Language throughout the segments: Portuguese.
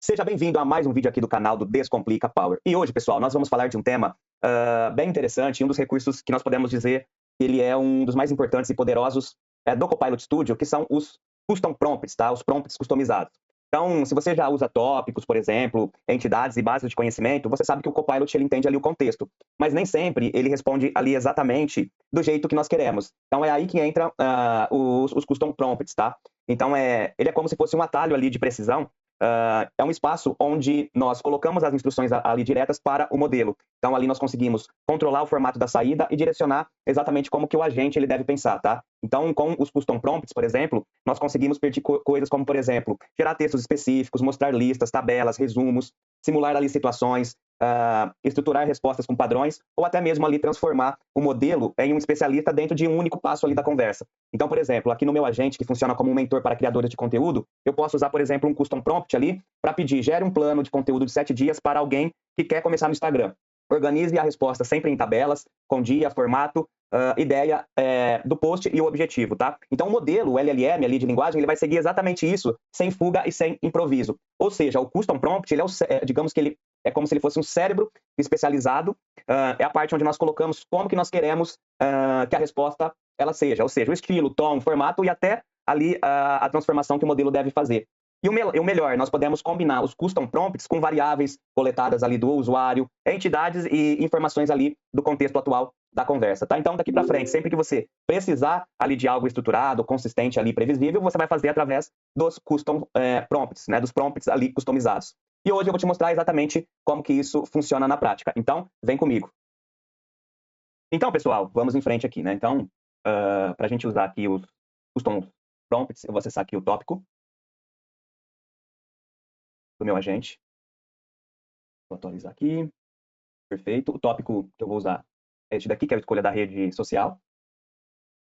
Seja bem-vindo a mais um vídeo aqui do canal do Descomplica Power. E hoje, pessoal, nós vamos falar de um tema bem interessante, um dos recursos que nós podemos dizer que ele é um dos mais importantes e poderosos do Copilot Studio, que são os Custom Prompts, tá? Os prompts customizados. Então, se você já usa tópicos, por exemplo, entidades e bases de conhecimento, você sabe que o Copilot ele entende ali o contexto, mas nem sempre ele responde ali exatamente do jeito que nós queremos. Então, é aí que entra os Custom Prompts, tá? Então, ele é como se fosse um atalho ali de precisão. É um espaço onde nós colocamos as instruções ali diretas para o modelo. Então, ali nós conseguimos controlar o formato da saída e direcionar exatamente como que o agente ele deve pensar, tá? Então, com os Custom Prompts, por exemplo, nós conseguimos pedir coisas como, por exemplo, gerar textos específicos, mostrar listas, tabelas, resumos, simular ali situações, estruturar respostas com padrões, ou até mesmo ali transformar o modelo em um especialista dentro de um único passo ali da conversa. Então, por exemplo, aqui no meu agente, que funciona como um mentor para criadores de conteúdo, eu posso usar, por exemplo, um Custom Prompt ali para pedir, gere um plano de conteúdo de 7 dias para alguém que quer começar no Instagram. Organize a resposta sempre em tabelas, com dia, formato, ideia do post e o objetivo, tá? Então, o modelo, o LLM ali de linguagem, ele vai seguir exatamente isso, sem fuga e sem improviso. Ou seja, o Custom Prompt, ele digamos que ele é como se ele fosse um cérebro especializado, é a parte onde nós colocamos como que nós queremos que a resposta ela seja, ou seja, o estilo, o tom, o formato e até ali a transformação que o modelo deve fazer. E o melhor, nós podemos combinar os Custom Prompts com variáveis coletadas ali do usuário, entidades e informações ali do contexto atual da conversa, tá? Então, daqui para frente, sempre que você precisar ali de algo estruturado, consistente ali, previsível, você vai fazer através dos Custom Prompts, né? Dos prompts ali customizados. E hoje eu vou te mostrar exatamente como que isso funciona na prática. Então, vem comigo. Então, pessoal, vamos em frente aqui, né? Então, para a gente usar aqui os Custom Prompts, eu vou acessar aqui o tópico do meu agente. Vou atualizar aqui. Perfeito. O tópico que eu vou usar é este daqui, que é a escolha da rede social.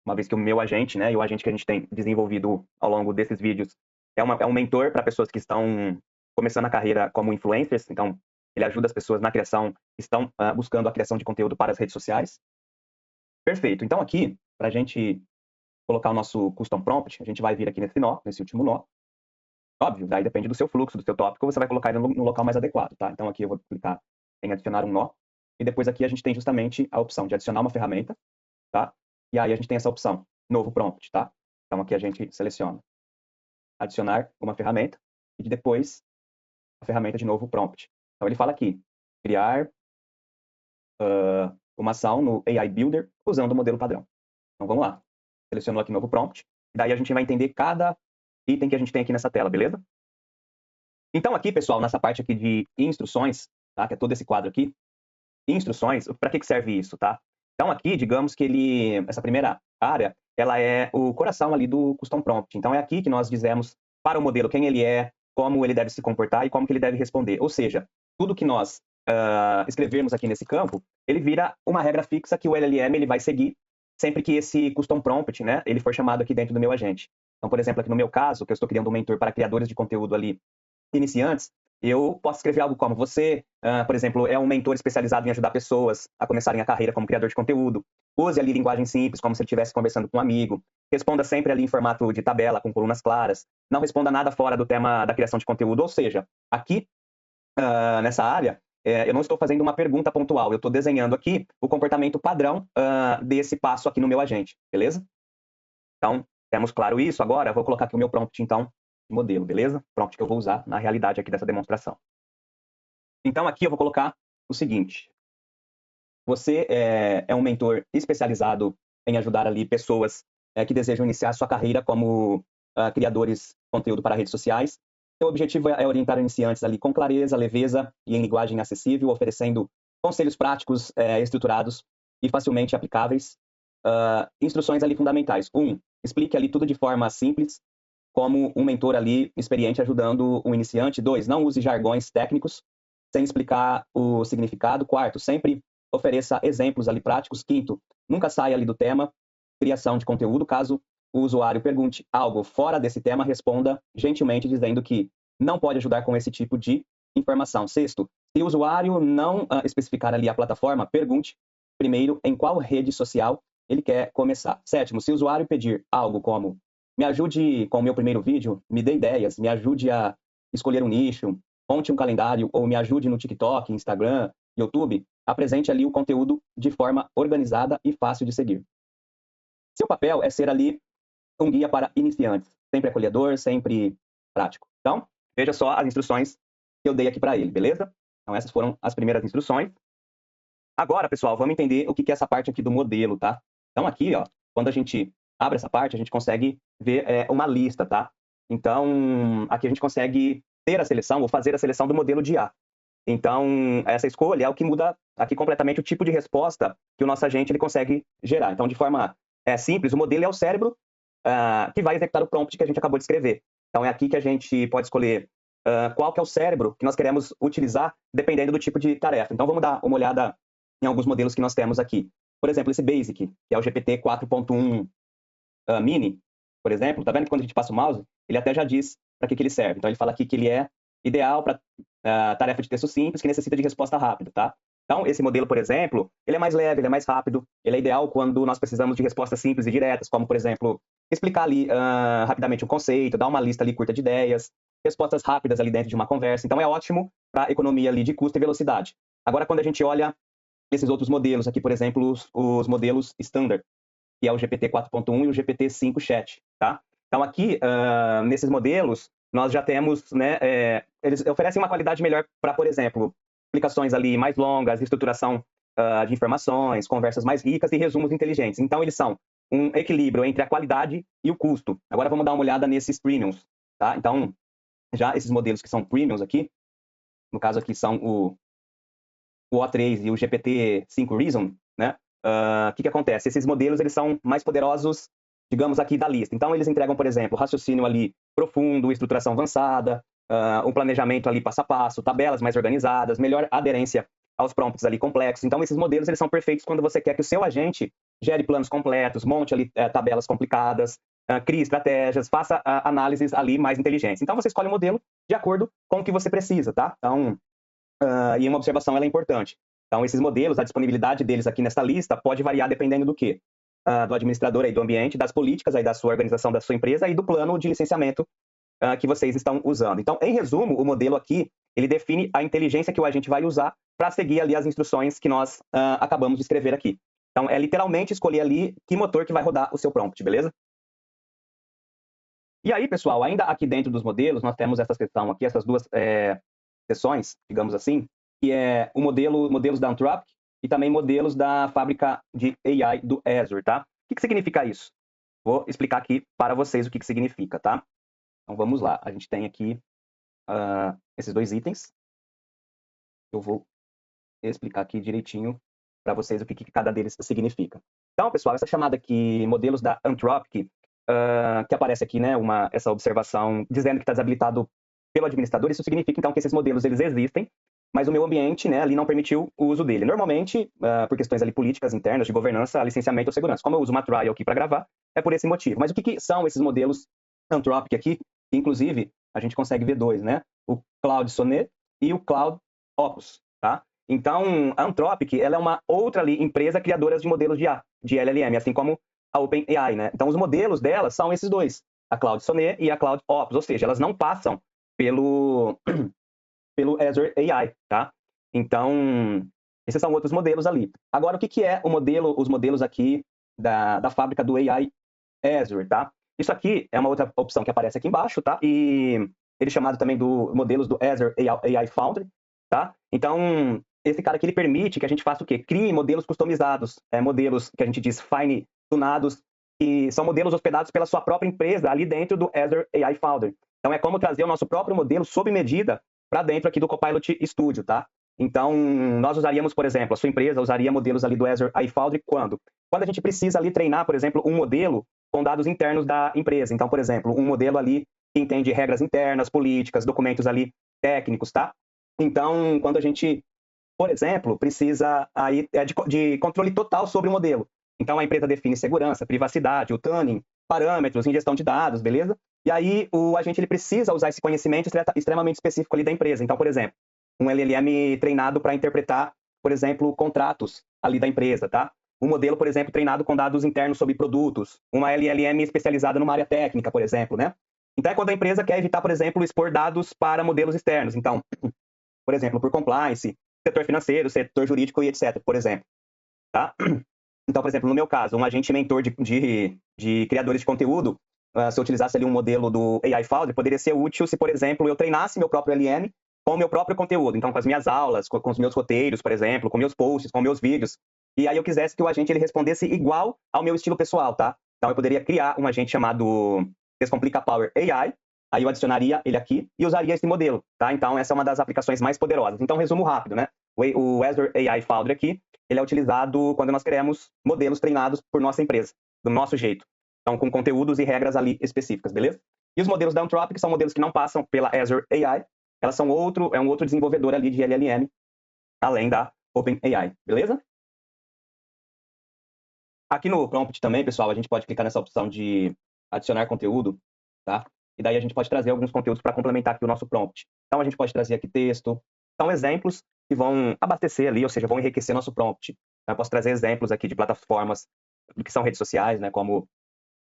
Uma vez que o meu agente, né, e o agente que a gente tem desenvolvido ao longo desses vídeos é um mentor para pessoas que estão começando a carreira como influencers. Então, ele ajuda as pessoas na criação, que estão buscando a criação de conteúdo para as redes sociais. Perfeito. Então, aqui, para a gente colocar o nosso Custom Prompt, a gente vai vir aqui nesse nó, nesse último nó. Óbvio, daí depende do seu fluxo, do seu tópico, você vai colocar ele no local mais adequado, tá? Então, aqui eu vou clicar em adicionar um nó. E depois aqui a gente tem justamente a opção de adicionar uma ferramenta, tá? E aí a gente tem essa opção, novo prompt, tá? Então, aqui a gente seleciona adicionar uma ferramenta e depois a ferramenta de novo prompt. Então, ele fala aqui, criar uma ação no AI Builder usando o modelo padrão. Então, vamos lá. Selecionou aqui novo prompt. E daí a gente vai entender cada item que a gente tem aqui nessa tela, beleza? Então, aqui, pessoal, nessa parte aqui de instruções, tá? Que é todo esse quadro aqui. Instruções, para que serve isso, tá? Então, aqui, digamos que essa primeira área, ela é o coração ali do Custom Prompt. Então, é aqui que nós dizemos para o modelo quem ele é, como ele deve se comportar e como que ele deve responder. Ou seja, tudo que nós escrevermos aqui nesse campo, ele vira uma regra fixa que o LLM ele vai seguir sempre que esse Custom Prompt, né, ele for chamado aqui dentro do meu agente. Então, por exemplo, aqui no meu caso, que eu estou criando um mentor para criadores de conteúdo ali iniciantes, eu posso escrever algo como você, por exemplo, é um mentor especializado em ajudar pessoas a começarem a carreira como criador de conteúdo. Use ali linguagem simples, como se ele estivesse conversando com um amigo. Responda sempre ali em formato de tabela, com colunas claras. Não responda nada fora do tema da criação de conteúdo. Ou seja, aqui, nessa área, eu não estou fazendo uma pergunta pontual. Eu estou desenhando aqui o comportamento padrão desse passo aqui no meu agente, beleza? Então, temos claro isso. Agora, eu vou colocar aqui o meu prompt, então, modelo, beleza? Prompt que eu vou usar na realidade aqui dessa demonstração. Então, aqui eu vou colocar o seguinte. Você é um mentor especializado em ajudar ali pessoas que desejam iniciar sua carreira como criadores de conteúdo para redes sociais. Seu objetivo é orientar iniciantes ali com clareza, leveza e em linguagem acessível, oferecendo conselhos práticos, estruturados e facilmente aplicáveis. Instruções ali fundamentais. 1. Explique ali tudo de forma simples, como um mentor ali experiente ajudando um iniciante. 2. Não use jargões técnicos sem explicar o significado. 4. Sempre ofereça exemplos ali práticos. 5. Nunca saia ali do tema, criação de conteúdo. Caso o usuário pergunte algo fora desse tema, responda gentilmente dizendo que não pode ajudar com esse tipo de informação. 6. Se o usuário não especificar ali a plataforma, pergunte primeiro em qual rede social ele quer começar. 7. Se o usuário pedir algo como me ajude com o meu primeiro vídeo, me dê ideias, me ajude a escolher um nicho, monte um calendário ou me ajude no TikTok, Instagram, YouTube, apresente ali o conteúdo de forma organizada e fácil de seguir. Seu papel é ser ali um guia para iniciantes, sempre acolhedor, sempre prático. Então, veja só as instruções que eu dei aqui para ele, beleza? Então, essas foram as primeiras instruções. Agora, pessoal, vamos entender o que é essa parte aqui do modelo, tá? Então, aqui, ó, quando a gente abre essa parte, a gente consegue ver uma lista, tá? Então, aqui a gente consegue ter a seleção, ou fazer a seleção do modelo de A. Então, essa escolha é o que muda aqui completamente o tipo de resposta que o nosso agente ele consegue gerar. Então, de forma simples, o modelo é o cérebro que vai executar o prompt que a gente acabou de escrever. Então, é aqui que a gente pode escolher qual que é o cérebro que nós queremos utilizar, dependendo do tipo de tarefa. Então, vamos dar uma olhada em alguns modelos que nós temos aqui. Por exemplo, esse Basic, que é o GPT 4.1 Mini, por exemplo. Tá vendo que quando a gente passa o mouse, ele até já diz para que ele serve. Então, ele fala aqui que ele é ideal para tarefa de texto simples que necessita de resposta rápida, tá? Então, esse modelo, por exemplo, ele é mais leve, ele é mais rápido, ele é ideal quando nós precisamos de respostas simples e diretas, como, por exemplo, explicar ali rapidamente um conceito, dar uma lista ali curta de ideias, respostas rápidas ali dentro de uma conversa. Então, é ótimo para economia ali de custo e velocidade. Agora, quando a gente olha esses outros modelos aqui, por exemplo, os modelos standard, que é o GPT 4.1 e o GPT-5 Chat, tá? Então, aqui, nesses modelos, nós já temos, né, eles oferecem uma qualidade melhor para, por exemplo, aplicações ali mais longas, estruturação de informações, conversas mais ricas e resumos inteligentes. Então, eles são um equilíbrio entre a qualidade e o custo. Agora, vamos dar uma olhada nesses premiums, tá? Então, já esses modelos que são premiums aqui, no caso aqui são o O3 e o GPT-5 Reason, né? O que acontece? Esses modelos, eles são mais poderosos, digamos, aqui da lista. Então, eles entregam, por exemplo, raciocínio ali profundo, estruturação avançada, um planejamento ali passo a passo, tabelas mais organizadas, melhor aderência aos prompts ali complexos. Então, esses modelos, eles são perfeitos quando você quer que o seu agente gere planos completos, monte ali tabelas complicadas, crie estratégias, faça análises ali mais inteligentes. Então, você escolhe o modelo de acordo com o que você precisa, tá? Então, e uma observação ela é importante. Então, esses modelos, a disponibilidade deles aqui nessa lista pode variar dependendo do quê? Do administrador aí do ambiente, das políticas aí da sua organização, da sua empresa e do plano de licenciamento que vocês estão usando. Então, em resumo, o modelo aqui, ele define a inteligência que o agente vai usar para seguir ali as instruções que nós acabamos de escrever aqui. Então, é literalmente escolher ali que motor que vai rodar o seu prompt, beleza? E aí, pessoal, ainda aqui dentro dos modelos, nós temos essa seção aqui, essas duas seções, digamos assim, que é o modelos da Anthropic e também modelos da fábrica de AI do Azure, tá? O que significa isso? Vou explicar aqui para vocês o que significa, tá? Então, vamos lá. A gente tem aqui esses dois itens. Eu vou explicar aqui direitinho para vocês o que cada deles significa. Então, pessoal, essa chamada aqui, modelos da Anthropic, que aparece aqui, né, essa observação dizendo que está desabilitado pelo administrador, isso significa, então, que esses modelos, eles existem, mas o meu ambiente, né, ali não permitiu o uso dele. Normalmente, por questões ali políticas internas, de governança, licenciamento ou segurança. Como eu uso uma trial aqui para gravar, é por esse motivo. Mas o que são esses modelos Anthropic aqui? Inclusive, a gente consegue ver dois, né? O Claude Sonnet e o Claude Opus, tá? Então, a Anthropic, ela é uma outra ali, empresa criadora de modelos de LLM, assim como a OpenAI, né? Então, os modelos delas são esses dois, a Claude Sonnet e a Claude Opus, ou seja, elas não passam pelo Azure AI, tá? Então, esses são outros modelos ali. Agora, o que é os modelos aqui da fábrica do AI Azure, tá? Isso aqui é uma outra opção que aparece aqui embaixo, tá? E ele é chamado também do modelos do Azure AI Foundry, tá? Então, esse cara aqui, ele permite que a gente faça o quê? Crie modelos customizados, modelos que a gente diz fine-tunados, que são modelos hospedados pela sua própria empresa ali dentro do Azure AI Foundry. Então, é como trazer o nosso próprio modelo sob medida para dentro aqui do Copilot Studio, tá? Então, nós usaríamos, por exemplo, a sua empresa usaria modelos ali do Azure AI Foundry quando? Quando a gente precisa ali treinar, por exemplo, um modelo com dados internos da empresa. Então, por exemplo, um modelo ali que entende regras internas, políticas, documentos ali técnicos, tá? Então, quando a gente, por exemplo, precisa aí de controle total sobre o modelo. Então, a empresa define segurança, privacidade, o tuning, parâmetros, ingestão de dados, beleza? E aí, o agente ele precisa usar esse conhecimento extremamente específico ali da empresa. Então, por exemplo, um LLM treinado para interpretar, por exemplo, contratos ali da empresa, tá? Um modelo, por exemplo, treinado com dados internos sobre produtos. Uma LLM especializada numa área técnica, por exemplo, né? Então, é quando a empresa quer evitar, por exemplo, expor dados para modelos externos. Então, por exemplo, por compliance, setor financeiro, setor jurídico e etc., por exemplo. Tá? Então, por exemplo, no meu caso, um agente mentor de criadores de conteúdo, se eu utilizasse ali um modelo do AI Foundry, poderia ser útil se, por exemplo, eu treinasse meu próprio LM com o meu próprio conteúdo. Então, com as minhas aulas, com os meus roteiros, por exemplo, com meus posts, com meus vídeos. E aí eu quisesse que o agente ele respondesse igual ao meu estilo pessoal, tá? Então, eu poderia criar um agente chamado Descomplica Power AI, aí eu adicionaria ele aqui e usaria esse modelo, tá? Então, essa é uma das aplicações mais poderosas. Então, resumo rápido, né? O Azure AI Foundry aqui, ele é utilizado quando nós queremos modelos treinados por nossa empresa, do nosso jeito. Então, com conteúdos e regras ali específicas, beleza? E os modelos da Anthropic são modelos que não passam pela Azure AI, elas são um outro desenvolvedor ali de LLM, além da OpenAI, beleza? Aqui no prompt também, pessoal, a gente pode clicar nessa opção de adicionar conteúdo, tá? E daí a gente pode trazer alguns conteúdos para complementar aqui o nosso prompt. Então, a gente pode trazer aqui texto. São exemplos que vão abastecer ali, ou seja, vão enriquecer nosso prompt. Então, eu posso trazer exemplos aqui de plataformas que são redes sociais, né? Como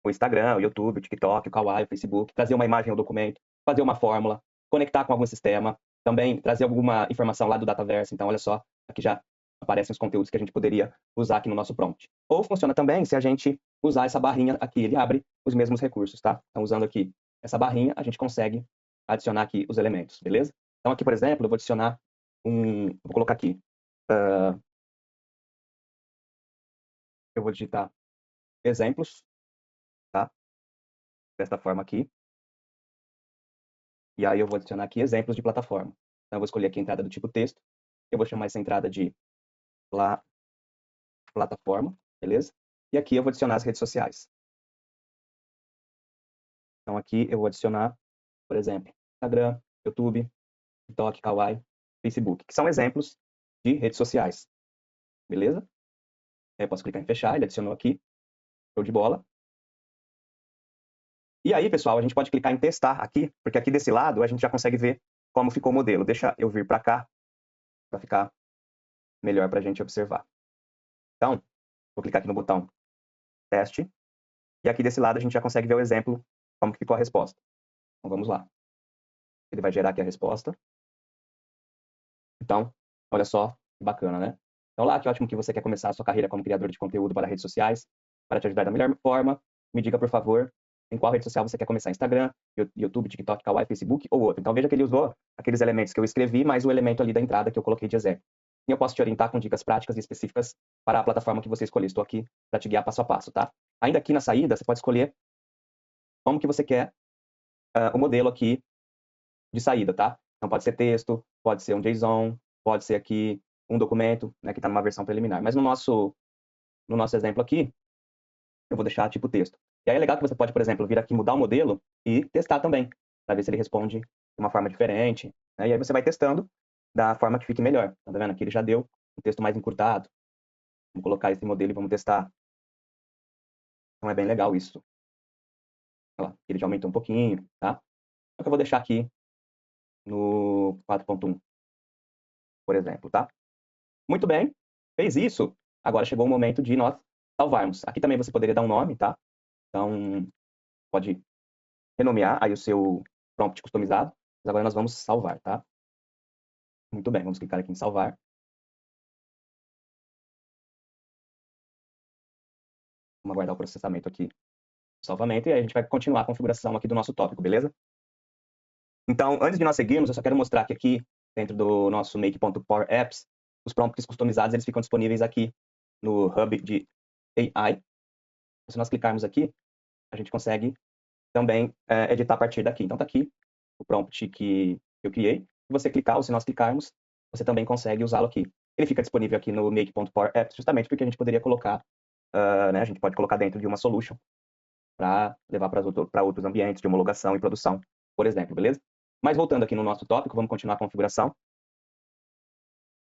o Instagram, o YouTube, o TikTok, o Kawaii, o Facebook. Trazer uma imagem ao documento, fazer uma fórmula, conectar com algum sistema. Também trazer alguma informação lá do Dataverse. Então, olha só, aqui já aparecem os conteúdos que a gente poderia usar aqui no nosso prompt. Ou funciona também se a gente usar essa barrinha aqui, ele abre os mesmos recursos, tá? Então, usando aqui essa barrinha, a gente consegue adicionar aqui os elementos, beleza? Então, aqui, por exemplo, eu vou adicionar vou colocar aqui, eu vou digitar exemplos, tá? Desta forma aqui. E aí eu vou adicionar aqui exemplos de plataforma. Então, eu vou escolher aqui a entrada do tipo texto. Eu vou chamar essa entrada de plataforma, beleza? E aqui eu vou adicionar as redes sociais. Então, aqui eu vou adicionar, por exemplo, Instagram, YouTube, TikTok, Kawaii, Facebook, que são exemplos de redes sociais, beleza? Aí eu posso clicar em fechar, ele adicionou aqui, show de bola. E aí, pessoal, a gente pode clicar em testar aqui, porque aqui desse lado a gente já consegue ver como ficou o modelo. Deixa eu vir para cá, para ficar melhor para a gente observar. Então, vou clicar aqui no botão teste, e aqui desse lado a gente já consegue ver o exemplo, como que ficou a resposta. Então, vamos lá. Ele vai gerar aqui a resposta. Então, olha só que bacana, né? Então, lá, que ótimo que você quer começar a sua carreira como criador de conteúdo para redes sociais. Para te ajudar da melhor forma, me diga, por favor, em qual rede social você quer começar. Instagram, YouTube, TikTok, Kawaii, Facebook ou outro. Então, veja que ele usou aqueles elementos que eu escrevi, mais o elemento ali da entrada que eu coloquei de exemplo. E eu posso te orientar com dicas práticas e específicas para a plataforma que você escolher. Estou aqui para te guiar passo a passo, tá? Ainda aqui na saída, você pode escolher como que você quer o modelo aqui de saída, tá? Então, pode ser texto, pode ser um JSON, pode ser aqui um documento, né, que está numa versão preliminar. Mas no nosso exemplo aqui, eu vou deixar tipo texto. E aí é legal que você pode, por exemplo, vir aqui mudar o modelo e testar também, para ver se ele responde de uma forma diferente. Né? E aí você vai testando da forma que fique melhor. Tá vendo? Aqui ele já deu um texto mais encurtado. Vamos colocar esse modelo e vamos testar. Então é bem legal isso. Olha lá, ele já aumentou um pouquinho, tá? Só que eu vou deixar aqui no 4.1, por exemplo, tá? Muito bem, fez isso. Agora chegou o momento de nós salvarmos. Aqui também você poderia dar um nome, tá? Então, pode renomear aí o seu prompt customizado. Mas agora nós vamos salvar, tá? Muito bem, vamos clicar aqui em salvar. Vamos aguardar o processamento aqui do salvamento e aí a gente vai continuar a configuração aqui do nosso tópico, beleza? Então, antes de nós seguirmos, eu só quero mostrar que aqui, dentro do nosso make.powerapps, os prompts customizados, eles ficam disponíveis aqui no Hub de AI. Se nós clicarmos aqui, a gente consegue também editar a partir daqui. Então, tá aqui o prompt que eu criei. Se você clicar, ou se nós clicarmos, você também consegue usá-lo aqui. Ele fica disponível aqui no make.powerapps, justamente porque a gente poderia colocar, né, a gente pode colocar dentro de uma solution para levar para outros ambientes de homologação e produção, por exemplo, beleza? Mas voltando aqui no nosso tópico, vamos continuar a configuração.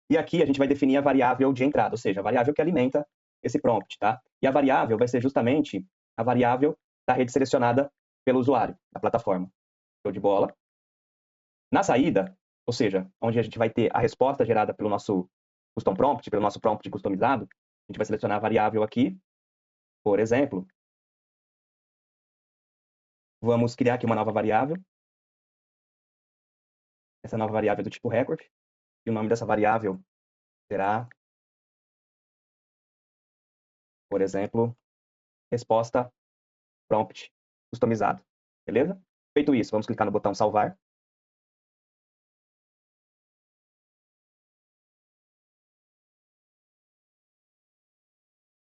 E aqui a gente vai definir a variável de entrada, ou seja, a variável que alimenta esse prompt, tá? E a variável vai ser justamente a variável da rede selecionada pelo usuário, da plataforma. Show de bola. Na saída, ou seja, onde a gente vai ter a resposta gerada pelo nosso custom prompt, pelo nosso prompt customizado, a gente vai selecionar a variável aqui, por exemplo, Vamos criar aqui uma nova variável. Essa nova variável é do tipo record. E o nome dessa variável será, por exemplo, resposta prompt customizado. Beleza? Feito isso, vamos clicar no botão salvar.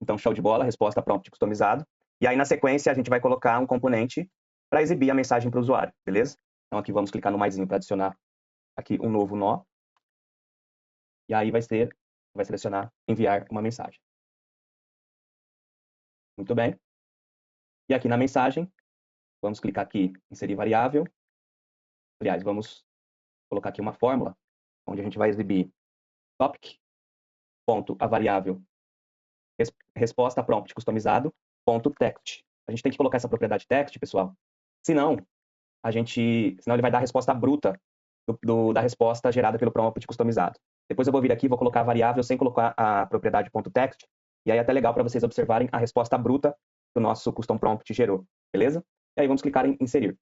Então, show de bola, resposta prompt customizado. E aí, na sequência, a gente vai colocar um componente para exibir a mensagem para o usuário, beleza? Então, aqui vamos clicar no maisinho para adicionar aqui um novo nó. E aí vai selecionar enviar uma mensagem. Muito bem. E aqui na mensagem, vamos clicar aqui inserir variável. Aliás, vamos colocar aqui uma fórmula, onde a gente vai exibir topic, ponto, a variável resposta prompt customizado, ponto text. A gente tem que colocar essa propriedade text, pessoal. Senão, senão ele vai dar a resposta bruta da resposta gerada pelo prompt customizado. Depois eu vou vir aqui e vou colocar a variável sem colocar a propriedade .text, e aí é até legal para vocês observarem a resposta bruta que o nosso custom prompt gerou, beleza? E aí vamos clicar em inserir.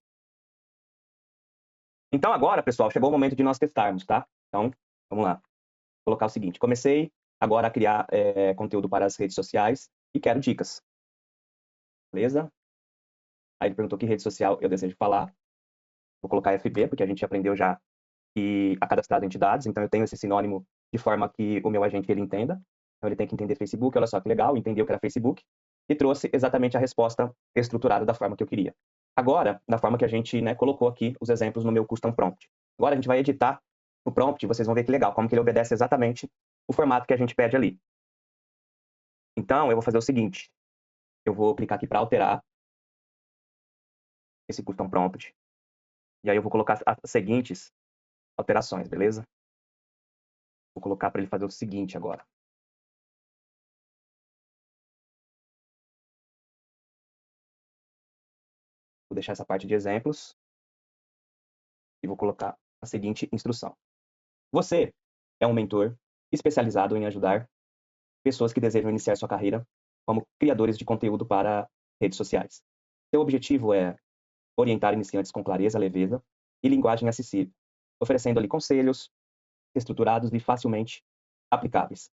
Então agora, pessoal, chegou o momento de nós testarmos, tá? Então, vamos lá. Vou colocar o seguinte, comecei agora a criar conteúdo para as redes sociais e quero dicas. Beleza? Aí ele perguntou que rede social eu desejo falar. Vou colocar FB, porque a gente aprendeu já a cadastrar entidades, então eu tenho esse sinônimo de forma que o meu agente ele entenda. Então ele tem que entender Facebook, olha só que legal, entendeu que era Facebook, e trouxe exatamente a resposta estruturada da forma que eu queria. Agora, na forma que a gente colocou aqui os exemplos no meu custom prompt. Agora a gente vai editar o prompt, vocês vão ver que legal, como que ele obedece exatamente o formato que a gente pede ali. Então, eu vou fazer o seguinte, eu vou clicar aqui para alterar esse custom prompt, e aí eu vou colocar as seguintes alterações, beleza? Vou colocar para ele fazer o seguinte agora. Vou deixar essa parte de exemplos e vou colocar a seguinte instrução. Você é um mentor especializado em ajudar pessoas que desejam iniciar sua carreira como criadores de conteúdo para redes sociais. Seu objetivo é orientar iniciantes com clareza, leveza e linguagem acessível, oferecendo ali conselhos estruturados e facilmente aplicáveis.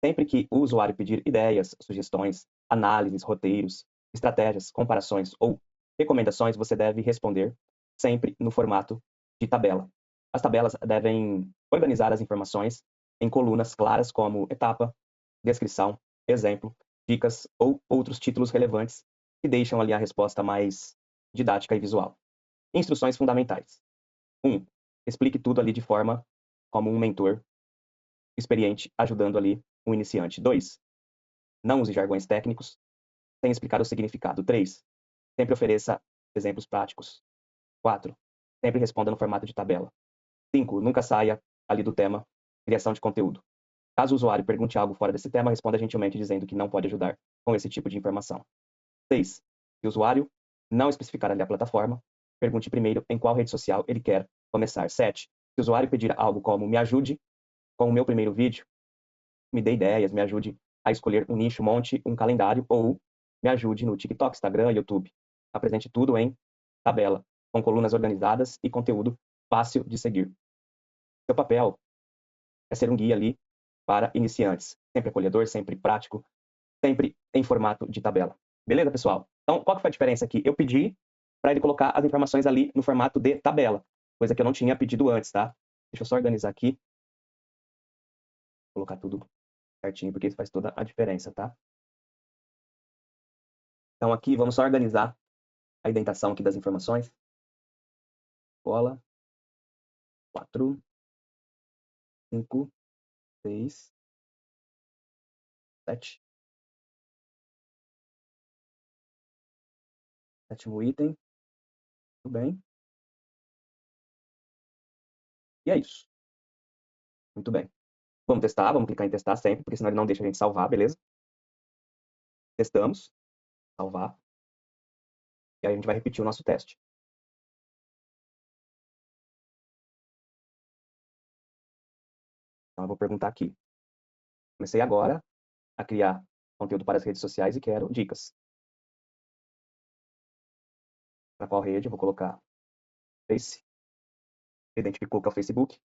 Sempre que o usuário pedir ideias, sugestões, análises, roteiros, estratégias, comparações ou recomendações, você deve responder sempre no formato de tabela. As tabelas devem organizar as informações em colunas claras como etapa, descrição, exemplo, dicas ou outros títulos relevantes que deixam ali a resposta mais didática e visual. Instruções fundamentais. 1. Explique tudo ali de forma como um mentor experiente ajudando ali um iniciante. 2. Não use jargões técnicos sem explicar o significado. 3. Sempre ofereça exemplos práticos. 4. Sempre responda no formato de tabela. 5. Nunca saia ali do tema criação de conteúdo. Caso o usuário pergunte algo fora desse tema, responda gentilmente dizendo que não pode ajudar com esse tipo de informação. 6. Se o usuário não especificar ali a plataforma, pergunte primeiro em qual rede social ele quer começar. 7. Se o usuário pedir algo como me ajude com o meu primeiro vídeo, me dê ideias, me ajude a escolher um nicho, monte um calendário ou me ajude no TikTok, Instagram, YouTube. Apresente tudo em tabela, com colunas organizadas e conteúdo fácil de seguir. Seu papel é ser um guia ali para iniciantes, sempre acolhedor, sempre prático, sempre em formato de tabela. Beleza, pessoal? Então, qual que foi a diferença aqui? Eu pedi para ele colocar as informações ali no formato de tabela, coisa que eu não tinha pedido antes, tá? Deixa eu só organizar aqui. Colocar tudo certinho, porque isso faz toda a diferença, tá? Então, aqui, vamos só organizar a indentação aqui das informações. Escola, 4, 5, 6, 7. Sétimo item. Tudo bem. E é isso. Muito bem. Vamos testar, vamos clicar em testar sempre, porque senão ele não deixa a gente salvar, beleza? Testamos. Salvar. E aí a gente vai repetir o nosso teste. Então eu vou perguntar aqui. Comecei agora a criar conteúdo para as redes sociais e quero dicas. Para qual rede? Eu vou colocar Face. Identificou que é o Facebook.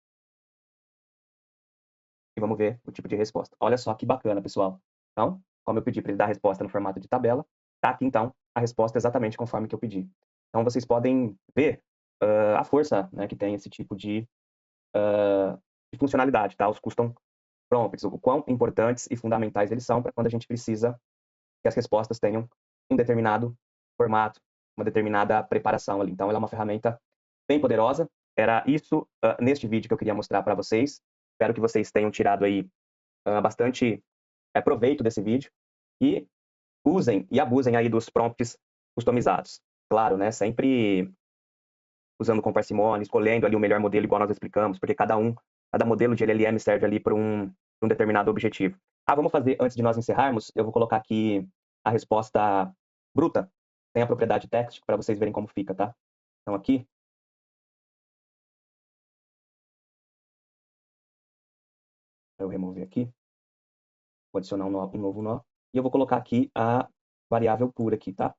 E vamos ver o tipo de resposta. Olha só que bacana, pessoal. Então, como eu pedi para ele dar a resposta no formato de tabela, tá aqui então a resposta exatamente conforme que eu pedi. Então vocês podem ver a força, né, que tem esse tipo de funcionalidade, tá? Os custom prompts, o quão importantes e fundamentais eles são para quando a gente precisa que as respostas tenham um determinado formato, uma determinada preparação ali. Então ela é uma ferramenta bem poderosa. Era isso neste vídeo que eu queria mostrar para vocês. Espero que vocês tenham tirado aí bastante proveito desse vídeo e usem e abusem aí dos prompts customizados. Claro, né? Sempre usando com parcimônia, escolhendo ali o melhor modelo, igual nós explicamos, porque cada modelo de LLM serve ali para um determinado objetivo. Vamos fazer, antes de nós encerrarmos, eu vou colocar aqui a resposta bruta, tem a propriedade text, para vocês verem como fica, tá? Então aqui, eu remover aqui, vou adicionar um novo nó, e eu vou colocar aqui a variável pura aqui, tá?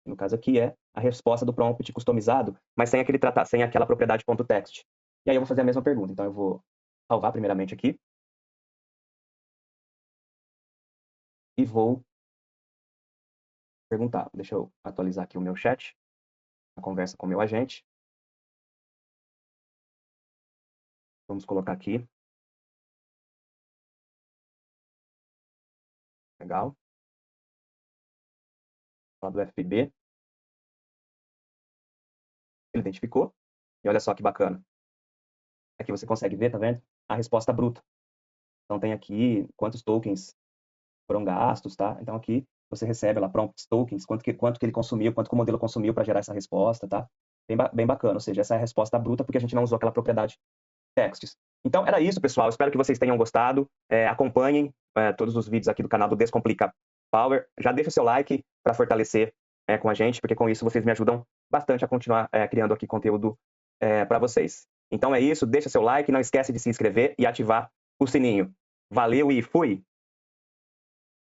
No caso aqui é a resposta do prompt customizado, mas sem sem aquela propriedade .text. E aí eu vou fazer a mesma pergunta. Então eu vou salvar primeiramente aqui. E vou perguntar. Deixa eu atualizar aqui o meu chat, a conversa com o meu agente. Vamos colocar aqui. Legal. Lá do FPB. Ele identificou. E olha só que bacana. Aqui você consegue ver, tá vendo? A resposta bruta. Então tem aqui quantos tokens foram gastos, tá? Então aqui você recebe lá prompts tokens, quanto que ele consumiu, quanto que o modelo consumiu para gerar essa resposta, tá? Bem bacana, ou seja, essa é a resposta bruta porque a gente não usou aquela propriedade texts. Então era isso, pessoal. Espero que vocês tenham gostado. Acompanhem todos os vídeos aqui do canal do Descomplica Power. Já deixa o seu like para fortalecer com a gente, porque com isso vocês me ajudam bastante a continuar criando aqui conteúdo para vocês. Então é isso, deixa seu like, não esquece de se inscrever e ativar o sininho. Valeu e fui!